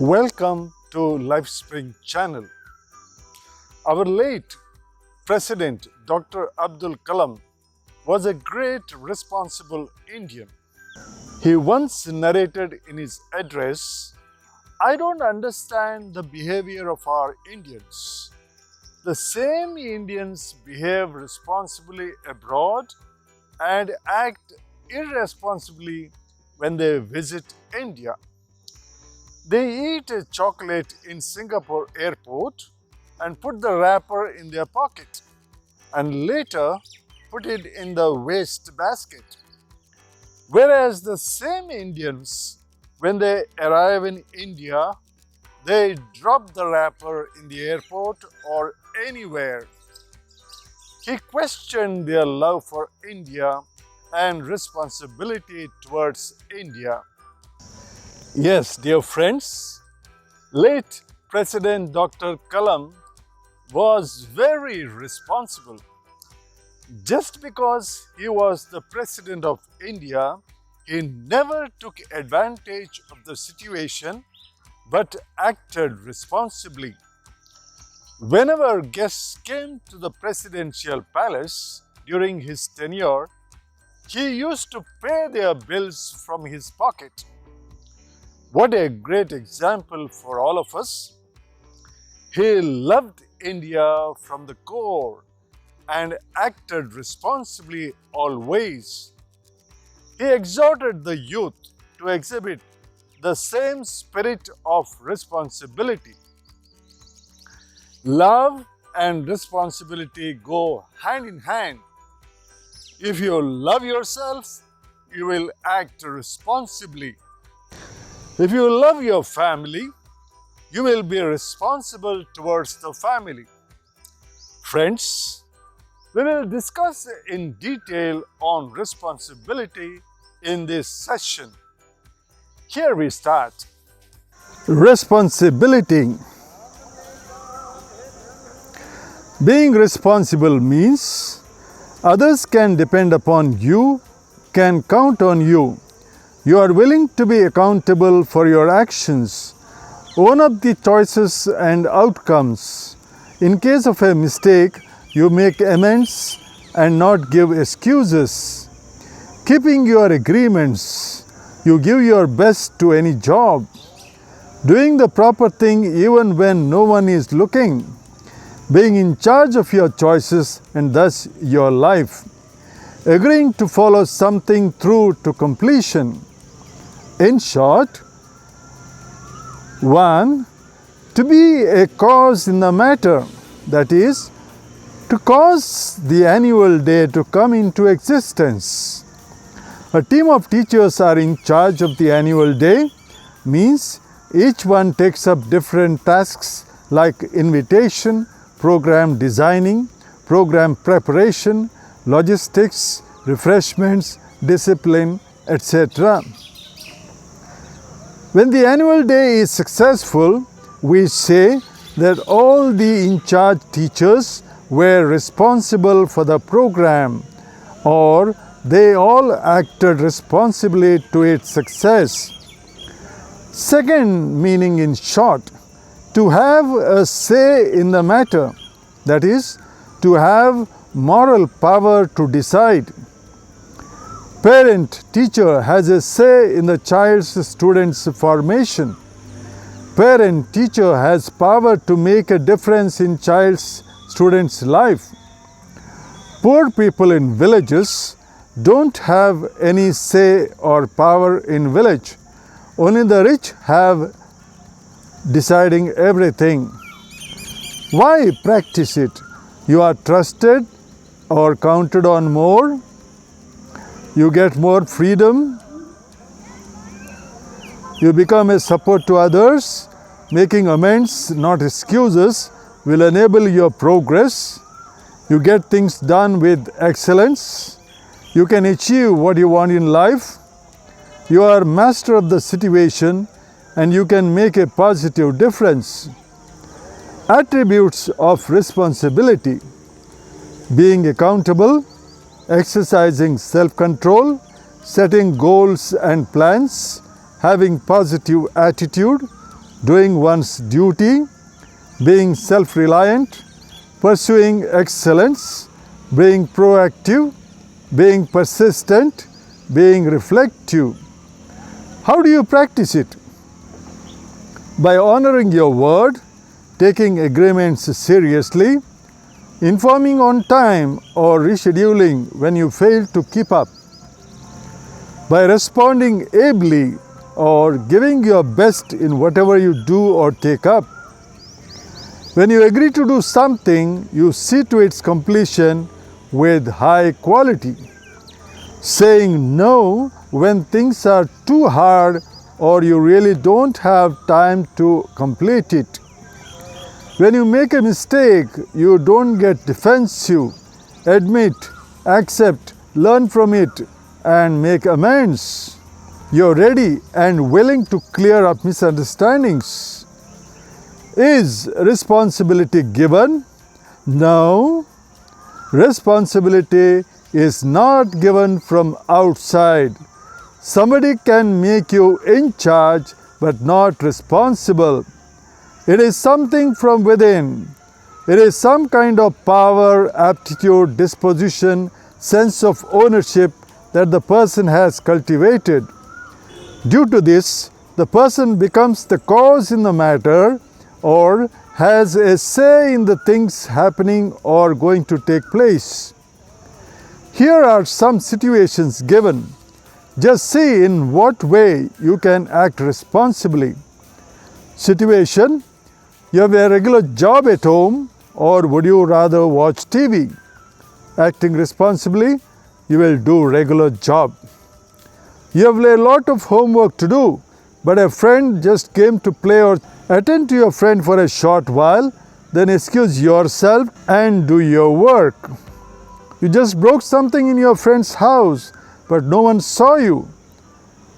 Welcome to LifeSpring channel. Our late President Dr. Abdul Kalam was a great responsible Indian. He once narrated in his address, "I don't understand the behavior of our Indians. The same Indians behave responsibly abroad and act irresponsibly when they visit India. They eat a chocolate in Singapore airport and put the wrapper in their pocket and later put it in the waste basket. Whereas the same Indians, when they arrive in India, they drop the wrapper in the airport or anywhere." He questioned their love for India and responsibility towards India. Yes, dear friends, late President Dr. Kalam was very responsible. Just because he was the President of India, he never took advantage of the situation but acted responsibly. Whenever guests came to the presidential palace during his tenure, he used to pay their bills from his pocket. What a great example for all of us. He loved India from the core and acted responsibly always. He exhorted the youth to exhibit the same spirit of responsibility. Love and responsibility go hand in hand. If you love yourself, you will act responsibly. If you love your family, you will be responsible towards the family. Friends, we will discuss in detail on responsibility in this session. Here we start. Responsibility. Being responsible means others can depend upon you, can count on you. You are willing to be accountable for your actions. Own up the choices and outcomes. In case of a mistake, you make amends and not give excuses. Keeping your agreements, you give your best to any job. Doing the proper thing even when no one is looking. Being in charge of your choices and thus your life. Agreeing to follow something through to completion. In short, 1. To be a cause in the matter, that is, to cause the annual day to come into existence. A team of teachers are in charge of the annual day, means each one takes up different tasks like invitation, program designing, program preparation, logistics, refreshments, discipline, etc. When the annual day is successful, we say that all the in-charge teachers were responsible for the program, or they all acted responsibly to its success. Second meaning in short, to have a say in the matter, that is, to have moral power to decide. Parent-teacher has a say in the child's student's formation. Parent-teacher has power to make a difference in child's student's life. Poor people in villages don't have any say or power in village. Only the rich have deciding everything. Why practice it? You are trusted or counted on more. You get more freedom. You become a support to others. Making amends, not excuses, will enable your progress. You get things done with excellence. You can achieve what you want in life. You are master of the situation and you can make a positive difference. Attributes of responsibility: being accountable, exercising self-control, setting goals and plans, having positive attitude, doing one's duty, being self-reliant, pursuing excellence, being proactive, being persistent, being reflective. How do you practice it? By honoring your word, taking agreements seriously, informing on time or rescheduling when you fail to keep up, by responding ably or giving your best in whatever you do or take up. When you agree to do something, you see to its completion with high quality. Saying no when things are too hard or you really don't have time to complete it. When you make a mistake, you don't get defensive. Admit, accept, learn from it, and make amends. You're ready and willing to clear up misunderstandings. Is responsibility given? No. Responsibility is not given from outside. Somebody can make you in charge but not responsible. It is something from within. It is some kind of power, aptitude, disposition, sense of ownership that the person has cultivated. Due to this, the person becomes the cause in the matter or has a say in the things happening or going to take place. Here are some situations given. Just see in what way you can act responsibly. Situation: you have a regular job at home, or would you rather watch TV? Acting responsibly, you will do regular job. You have a lot of homework to do, but a friend just came to play, or attend to your friend for a short while, then excuse yourself and do your work. You just broke something in your friend's house, but no one saw you.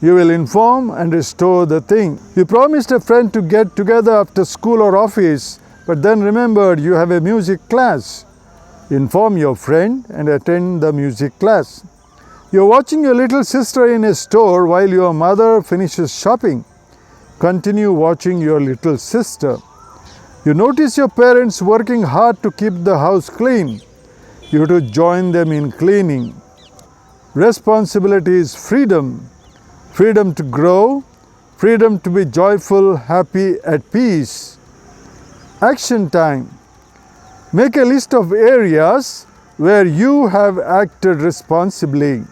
You will inform and restore the thing. You promised a friend to get together after school or office, but then remembered you have a music class. Inform your friend and attend the music class. You're watching your little sister in a store while your mother finishes shopping. Continue watching your little sister. You notice your parents working hard to keep the house clean. You have to join them in cleaning. Responsibility is freedom. Freedom to grow, freedom to be joyful, happy, at peace. Action time. Make a list of areas where you have acted responsibly.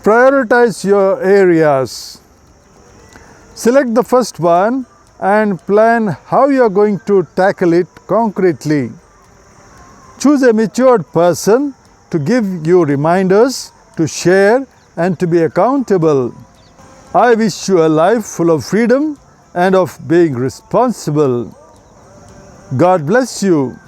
Prioritize your areas. Select the first one and plan how you are going to tackle it concretely. Choose a matured person to give you reminders, to share, and to be accountable. I wish you a life full of freedom and of being responsible. God bless you.